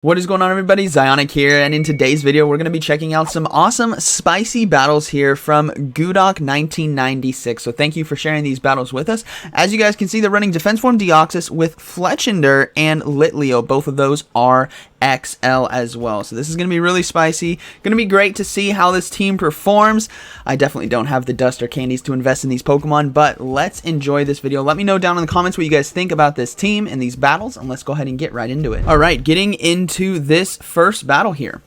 What is going on, everybody? ZyoniK here, and in today's video we're going to be checking out some awesome spicy battles here from Gudok 1996. So thank you for sharing these battles with us. As you guys can see, they're running Defense Form Deoxys with Fletchinder and Litleo. Both of those are XL as well. So this is going to be really spicy. Going to be great to see how this team performs. I definitely don't have the dust or candies to invest in these Pokemon, but let's enjoy this video. Let me know down in the comments what you guys think about this team and these battles, and let's go ahead and get right into it. Alright, getting into this first battle here.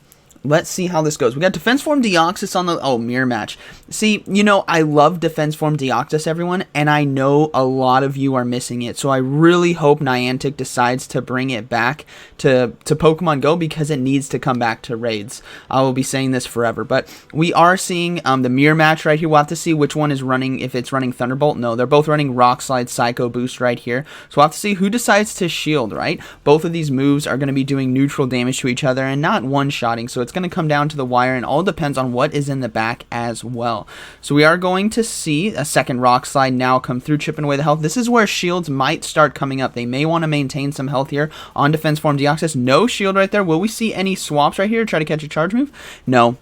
Let's see how this goes. We got Defense Form Deoxys on the... mirror match. See, you know, I love Defense Form Deoxys, everyone, and I know a lot of you are missing it. So I really hope Niantic decides to bring it back to Pokemon Go, because it needs to come back to raids. I will be saying this forever. But we are seeing the mirror match right here. We'll have to see which one is running, if it's running Thunderbolt. No, they're both running Rock Slide, Psycho Boost right here. So we'll have to see who decides to shield, right? Both of these moves are going to be doing neutral damage to each other and not one-shotting. So it's going to come down to the wire, and all depends on what is in the back as well. So we are going to see a second Rock Slide now come through, chipping away the health. This is where shields might start coming up. They may want to maintain some health here on Defense Form Deoxys. No shield right there. Will we see any swaps right here? Try to catch a charge move? No.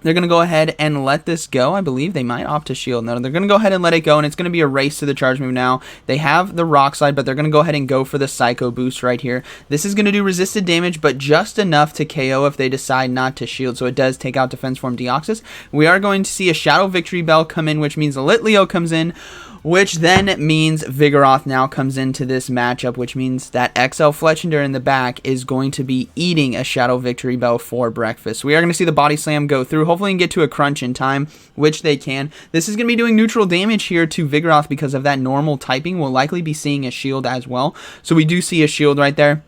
They're going to go ahead and let this go. I believe they might opt to shield. No, they're going to go ahead and let it go, and it's going to be a race to the charge move now. They have the Rock Slide, but they're going to go ahead and go for the Psycho Boost right here. This is going to do resisted damage, but just enough to KO if they decide not to shield, so it does take out Defense Form Deoxys. We are going to see a Shadow Victory Bell come in, which means Litleo comes in, which then means Vigoroth now comes into this matchup, which means that XL Fletchinder in the back is going to be eating a Shadow Victory Bell for breakfast. So we are going to see the Body Slam go through, hopefully and get to a crunch in time, which they can. This is going to be doing neutral damage here to Vigoroth because of that normal typing. We'll likely be seeing a shield as well. So we do see a shield right there.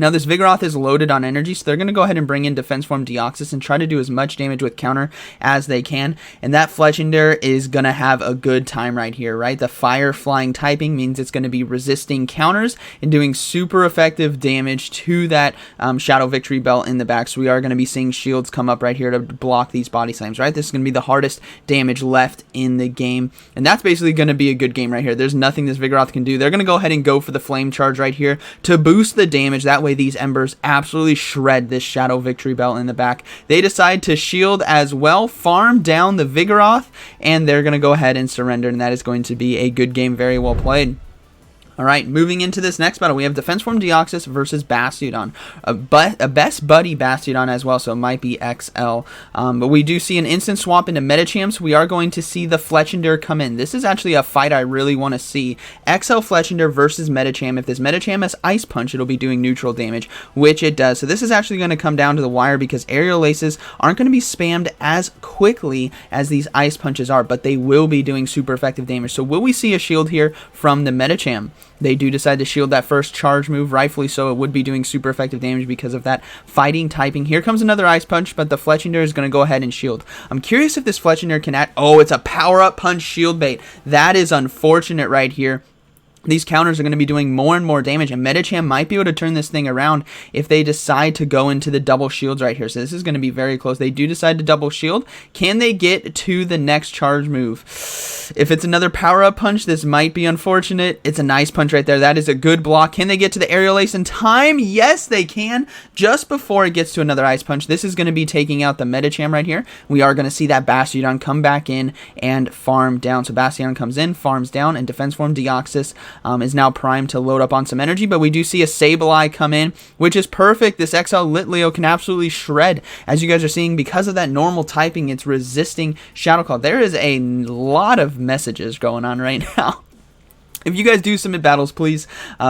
Now this Vigoroth is loaded on energy, so they're going to go ahead and bring in Defense Form Deoxys and try to do as much damage with counter as they can. And that Fletchinder is going to have a good time right here, right? The fire flying typing means it's going to be resisting counters and doing super effective damage to that Shadow Victory Bell in the back. So we are going to be seeing shields come up right here to block these body slams, right? This is going to be the hardest damage left in the game. And that's basically going to be a good game right here. There's nothing this Vigoroth can do. They're going to go ahead and go for the Flame Charge right here to boost the damage. That way these embers absolutely shred this Shadow Victory Bell in the back. They decide to shield as well, farm down the Vigoroth, and they're going to go ahead and surrender, and that is going to be a good game, very well played. Alright, moving into this next battle, we have Defense Form Deoxys versus Bastiodon. A best buddy Bastiodon as well, so it might be XL. But we do see an instant swap into Medicham, so we are going to see the Fletchinder come in. This is actually a fight I really want to see. XL Fletchinder versus Medicham. If this Medicham has Ice Punch, it'll be doing neutral damage, which it does. So this is actually going to come down to the wire because Aerial Aces aren't going to be spammed as quickly as these Ice Punches are, but they will be doing super effective damage. So will we see a shield here from the Medicham? They do decide to shield that first charge move, rightfully so. It would be doing super effective damage because of that fighting typing. Here comes another Ice Punch, but the Fletchinder is going to go ahead and shield. I'm curious if this Fletchinder can add... Oh, it's a power-up punch shield bait. That is unfortunate right here. These counters are going to be doing more and more damage, and Medicham might be able to turn this thing around if they decide to go into the double shields right here. So this is going to be very close. They do decide to double shield. Can they get to the next charge move? If it's another power-up punch, this might be unfortunate. It's a nice punch right there. That is a good block. Can they get to the Aerial Ace in time? Yes, they can. Just before it gets to another Ice Punch, this is going to be taking out the Medicham right here. We are going to see that Bastiodon come back in and farm down. So Bastiodon comes in, farms down, and Defense Form Deoxys is now primed to load up on some energy, but we do see a Sableye come in, which is perfect. This XL Litleo can absolutely shred. As you guys are seeing, because of that normal typing, it's resisting Shadow Claw. There is a lot of messages going on right now. If you guys do submit battles, please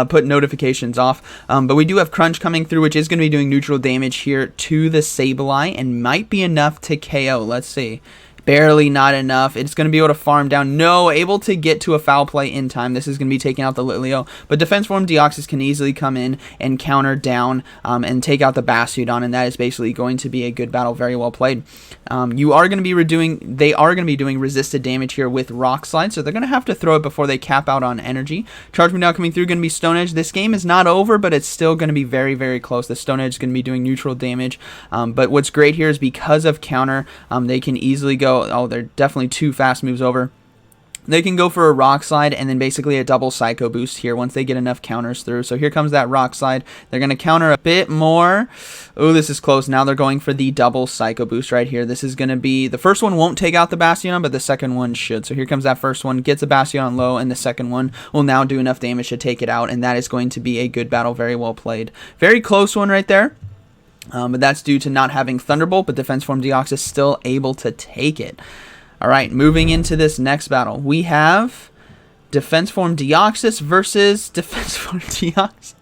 put notifications off. But we do have Crunch coming through, which is going to be doing neutral damage here to the Sableye and might be enough to KO. Let's see. Barely not enough. It's going to be able to farm down. No, able to get to a foul play in time. This is going to be taking out the Litleo. But Defense Form Deoxys can easily come in and counter down and take out the Bastiodon, and that is basically going to be a good battle. Very well played. They are going to be doing resisted damage here with Rock Slide, so they're going to have to throw it before they cap out on energy. Charge Move now coming through, going to be Stone Edge. This game is not over, but it's still going to be very, very close. The Stone Edge is going to be doing neutral damage. But what's great here is because of counter, they can easily go... Oh, they're definitely two fast moves over. they can go for a Rock Slide and then basically a double Psycho Boost here once they get enough counters through. So here comes that Rock Slide. They're going to counter a bit more. Oh, this is close. Now they're going for the double Psycho Boost right here. This is going to be, the first one won't take out the Bastiodon, but the second one should. So here comes that first one, gets a Bastiodon low, and the second one will now do enough damage to take it out, and that is going to be a good battle. Very well played. Very close one right there. But that's due to not having Thunderbolt, but Defense Form Deoxys still able to take it. All right, moving into this next battle, we have Defense Form Deoxys versus Defense Form Deoxys.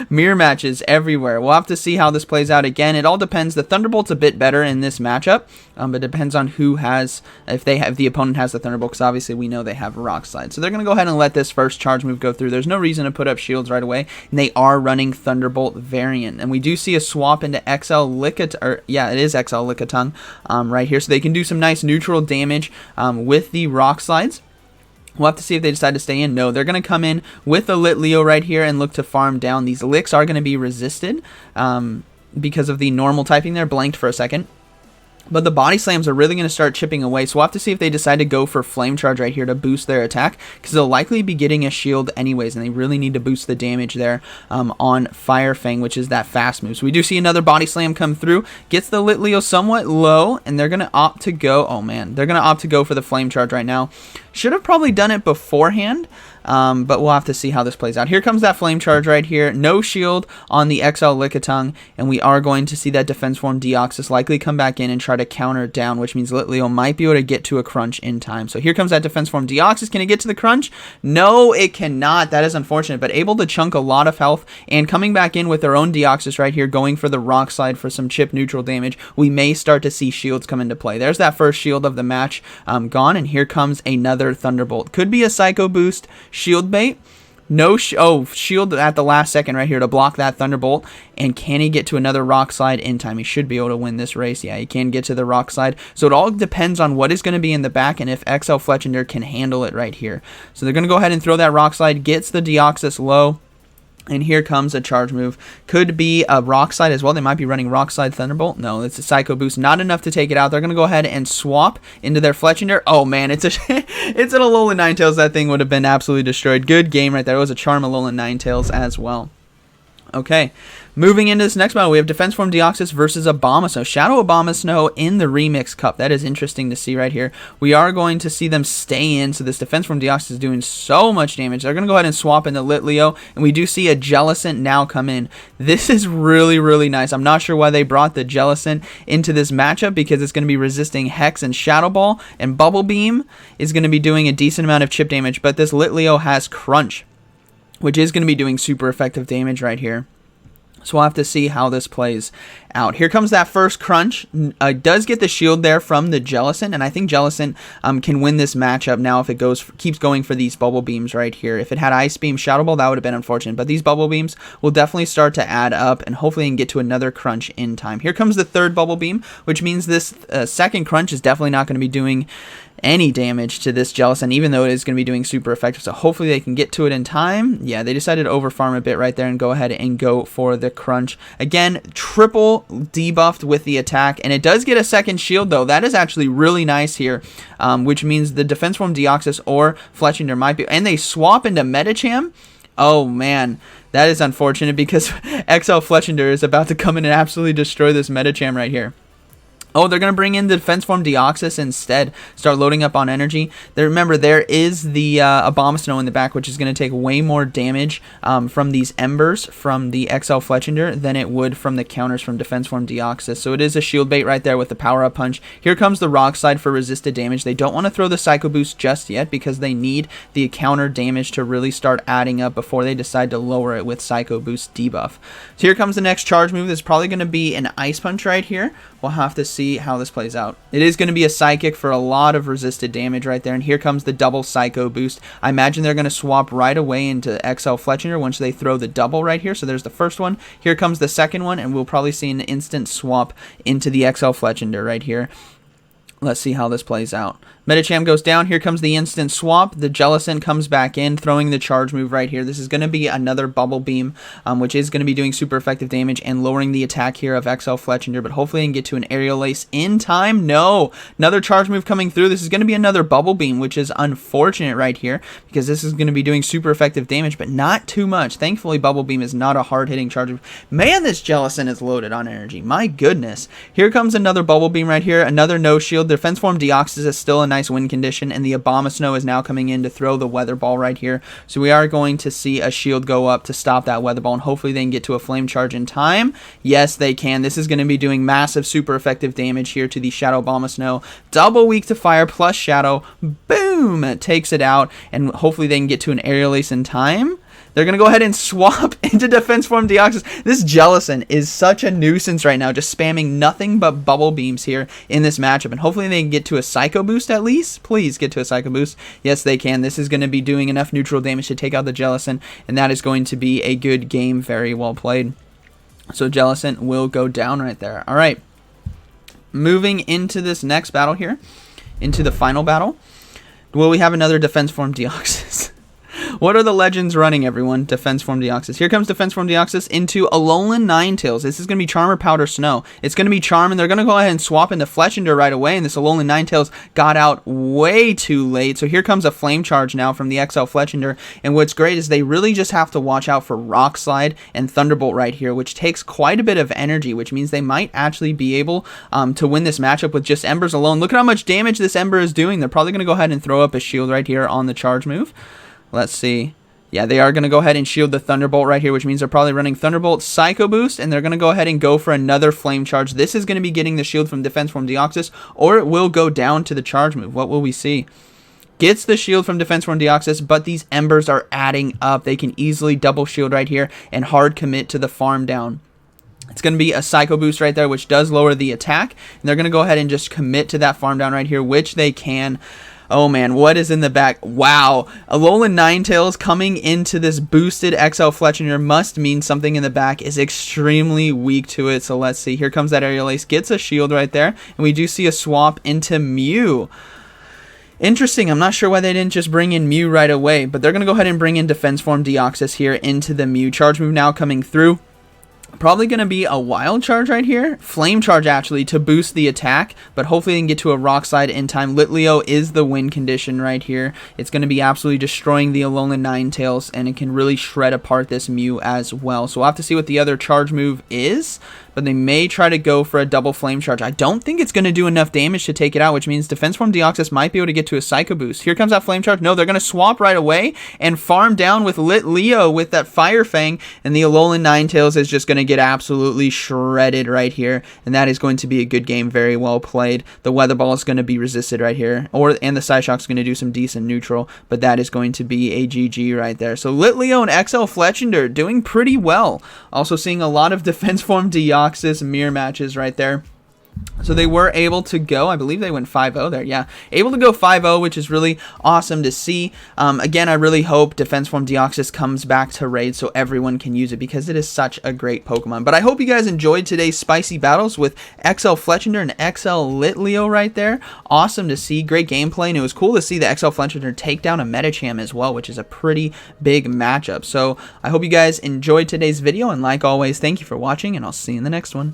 Mirror matches everywhere. We'll have to see how this plays out. Again, it all depends. The Thunderbolt's a bit better in this matchup, but it depends on who has, if the opponent has the Thunderbolt, because obviously we know they have a Rock Slide. So they're going to go ahead and let this first charge move go through. There's no reason to put up shields right away, and they are running Thunderbolt variant. And we do see a swap into XL Lickitung, or yeah, it is XL Lickitung right here, so they can do some nice neutral damage with the Rock Slides. We'll have to see if they decide to stay in. No, they're going to come in with the Litleo right here and look to farm down. These licks are going to be resisted because of the normal typing there. Blanked for a second. But the body slams are really going to start chipping away. So we'll have to see if they decide to go for Flame Charge right here to boost their attack, because they'll likely be getting a shield anyways, and they really need to boost the damage there on Fire Fang, which is that fast move. So we do see another body slam come through. Gets the Litleo somewhat low, and they're going to opt to go. Oh man, they're going to opt to go for the Flame Charge right now. Should have probably done it beforehand. But we'll have to see how this plays out. Here comes that Flame Charge right here. No shield on the XL Lickitung, and we are going to see that Defense Form Deoxys likely come back in and try to counter it down, which means Litleo might be able to get to a crunch in time. So here comes that Defense Form Deoxys. Can it get to the crunch? No, it cannot. That is unfortunate, but able to chunk a lot of health, and coming back in with their own Deoxys right here, going for the Rock Slide for some chip neutral damage. We may start to see shields come into play. There's that first shield of the match gone, and here comes another Thunderbolt. Could be a Psycho Boost. Shield bait. No, shield at the last second right here to block that Thunderbolt. And can he get to another Rock Slide in time? He should be able to win this race. Yeah, he can get to the Rock Slide. So it all depends on what is going to be in the back and if XL Fletchinder can handle it right here. So they're going to go ahead and throw that Rock Slide. Gets the Deoxys low. And here comes a charge move. Could be a Rock Slide as well. They might be running Rock Slide Thunderbolt. No, it's a Psycho Boost. Not enough to take it out. They're going to go ahead and swap into their Fletchinder. Oh, man. It's it's an Alolan Ninetales. That thing would have been absolutely destroyed. Good game right there. It was a Charm Alolan Ninetales as well. Okay, moving into this next battle, we have Defense Form Deoxys versus Abomasnow. Shadow Abomasnow in the Remix Cup. That is interesting to see right here. We are going to see them stay in, so this Defense Form Deoxys is doing so much damage. They're going to go ahead and swap into Litleo, and we do see a Jellicent now come in. This is really, really nice. I'm not sure why they brought the Jellicent into this matchup, because it's going to be resisting Hex and Shadow Ball, and Bubble Beam is going to be doing a decent amount of chip damage, but this Litleo has Crunch, which is going to be doing super effective damage right here. So we'll have to see how this plays out. Here comes that first crunch. Does get the shield there from the Jellicent, and I think Jellicent can win this matchup now if it keeps going for these Bubble Beams right here. If it had Ice Beam, Shadow Ball, that would have been unfortunate, but these Bubble Beams will definitely start to add up, and hopefully can get to another crunch in time. Here comes the third Bubble Beam, which means this second crunch is definitely not going to be doing any damage to this Jellicent, even though it is going to be doing super effective. So hopefully they can get to it in time. Yeah, they decided to overfarm a bit right there and go ahead and go for the crunch. Again, triple debuffed with the attack, and it does get a second shield though. That is actually really nice here, which means the Defense Form Deoxys or Fletchinder might be, and they swap into Medicham. Oh man, that is unfortunate, because XL Fletchinder is about to come in and absolutely destroy this Medicham right here. Oh, they're going to bring in the Defense Form Deoxys instead. Start loading up on energy. Remember, there is the Abomasnow in the back, which is going to take way more damage from these Embers from the XL Fletchinder than it would from the counters from Defense Form Deoxys. So it is a shield bait right there with the Power-Up Punch. Here comes the Rock Slide for resisted damage. They don't want to throw the Psycho Boost just yet, because they need the counter damage to really start adding up before they decide to lower it with Psycho Boost debuff. So here comes the next charge move. This is probably going to be an Ice Punch right here. We'll have to see how this plays out. It is going to be a Psychic for a lot of resisted damage right there. And here comes the double Psycho Boost. I imagine they're going to swap right away into XL Fletchinder once they throw the double right here. So there's the first one. Here comes the second one, and we'll probably see an instant swap into the XL Fletchinder right here. Let's see how this plays out. Medicham goes down. Here comes the instant swap. The Jellicent comes back in, throwing the charge move right here. This is going to be another Bubble Beam, which is going to be doing super effective damage and lowering the attack here of XL Fletchinder, but hopefully they can get to an Aerial Ace in time. No! Another charge move coming through. This is going to be another Bubble Beam, which is unfortunate right here, because this is going to be doing super effective damage, but not too much. Thankfully, Bubble Beam is not a hard-hitting charge move. Man, this Jellicent is loaded on energy. My goodness. Here comes another Bubble Beam right here. Another no shield. Defense form Deoxys is still a nice win condition, and the Abomasnow is now coming in to throw the Weather Ball right here. So we are going to see a shield go up to stop that Weather Ball, and hopefully they can get to a Flame Charge in time. Yes, they can. This is going to be doing massive, super effective damage here to the Shadow Abomasnow. Double weak to fire plus Shadow. Boom! It takes it out, and hopefully they can get to an Aerial Ace in time. They're going to go ahead and swap into Defense Form Deoxys. This Jellicent is such a nuisance right now, just spamming nothing but Bubble Beams here in this matchup. And hopefully they can get to a Psycho Boost at least. Please get to a Psycho Boost. Yes, they can. This is going to be doing enough neutral damage to take out the Jellicent, and that is going to be a good game. Very well played. So Jellicent will go down right there. All right. Moving into this next battle here, into the final battle. Will we have another Defense Form Deoxys? What are the legends running, everyone? Defense Form Deoxys. Here comes Defense Form Deoxys into Alolan Ninetales. This is going to be Charm or Powder Snow. It's going to be Charm, and they're going to go ahead and swap into Fletchinder right away, and this Alolan Ninetales got out way too late. So here comes a Flame Charge now from the XL Fletchinder, and what's great is they really just have to watch out for Rock Slide and Thunderbolt right here, which takes quite a bit of energy, which means they might actually be able to win this matchup with just Embers alone. Look at how much damage this Ember is doing. They're probably going to go ahead and throw up a shield right here on the charge move. Let's see. Yeah, they are going to go ahead and shield the Thunderbolt right here, which means they're probably running Thunderbolt, Psycho Boost, and they're going to go ahead and go for another Flame Charge. This is going to be getting the shield from Defense Form Deoxys, or it will go down to the charge move. What will we see? Gets the shield from Defense Form Deoxys, but these Embers are adding up. They can easily double shield right here and hard commit to the farm down. It's going to be a Psycho Boost right there, which does lower the attack, and they're going to go ahead and just commit to that farm down right here, which they can. Oh man, what is in the back? Wow, Alolan Ninetales coming into this boosted XL Fletchinder must mean something in the back is extremely weak to it. So let's see, here comes that Aerial Ace, gets a shield right there, and we do see a swap into Mew. Interesting, I'm not sure why they didn't just bring in Mew right away, but they're going to go ahead and bring in Defense Form Deoxys here into the Mew. Charge move now coming through. Probably going to be a Wild Charge right here. Flame Charge, actually, to boost the attack. But hopefully they can get to a Rock Slide in time. Litleo is the win condition right here. It's going to be absolutely destroying the Alolan Ninetales. And it can really shred apart this Mew as well. So we'll have to see what the other charge move is. But they may try to go for a double Flame Charge. I don't think it's going to do enough damage to take it out, which means Defense Form Deoxys might be able to get to a Psycho Boost. Here comes that Flame Charge. No, they're going to swap right away and farm down with Litleo with that Fire Fang. And the Alolan Ninetales is just going to get absolutely shredded right here. And that is going to be a good game. Very well played. The Weather Ball is going to be resisted right here. And the Psyshock is going to do some decent neutral. But that is going to be a GG right there. So Litleo and XL Fletchinder doing pretty well. Also seeing a lot of Defense Form Deoxys mirror matches right there. So they were able to go, I believe they went 5-0 there, yeah. Able to go 5-0, which is really awesome to see. Again, I really hope Defense Form Deoxys comes back to Raid so everyone can use it, because it is such a great Pokemon. But I hope you guys enjoyed today's spicy battles with XL Fletchinder and XL Litleo right there. Awesome to see, great gameplay, and it was cool to see the XL Fletchinder take down a Medicham as well, which is a pretty big matchup. So I hope you guys enjoyed today's video, and like always, thank you for watching, and I'll see you in the next one.